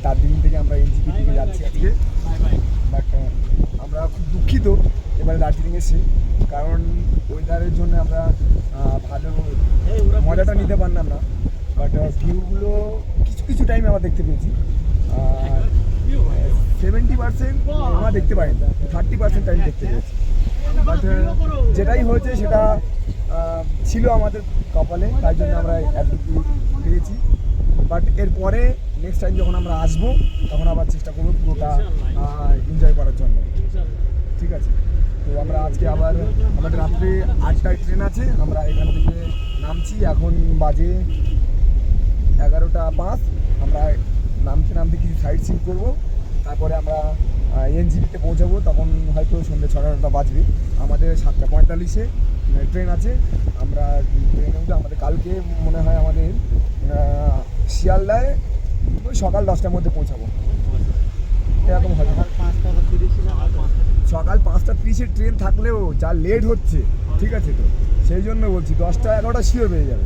দার্জিলিং থেকে আমরা এনজিপি থেকে যাচ্ছি আজকে। বাট আমরা খুব দুঃখিত এবারে দার্জিলিং এসে, কারণ ওয়েদারের জন্য আমরা ভালো মজাটা নিতে পারলাম না। বাট ভিউগুলো কিছু কিছু টাইমে আমরা দেখতে পেয়েছি, 70% আমরা দেখতে পাইনি, 30% টাইম দেখতে পেয়েছি। বাট যেটাই হয়েছে সেটা ছিল আমাদের কপালে, তাই জন্য আমরা এতটুকু পেয়েছি। বাট এরপরে নেক্সট টাইম যখন আমরা আসবো তখন আবার চেষ্টা করবো পুরোটা এনজয় করার জন্য, ঠিক আছে? তো আমরা আজকে আবার আমাদের রাত্রে 8টায় ট্রেন আছে, আমরা এখান থেকে নামছি। এখন বাজে 11টা 5। আমরা নামতে নামতে কিছু সাইট সিন করবো, তারপরে আমরা এনজিপিতে পৌঁছাবো। তখন হয়তো সন্ধ্যে 6টা বাজবে। আমাদের 7টা 45-এ ট্রেন আছে। আমরা ট্রেনে উঠে আমাদের কালকে মনে হয় আমাদের শিয়ালদায় ওই সকাল 10টার মধ্যে পৌঁছাবো, এরকম হবে। সকাল 5টা 30-এর ট্রেন থাকলেও যা লেট হচ্ছে, ঠিক আছে? তো সেই জন্য বলছি 10টা 11টা শিওর পেয়ে যাবে।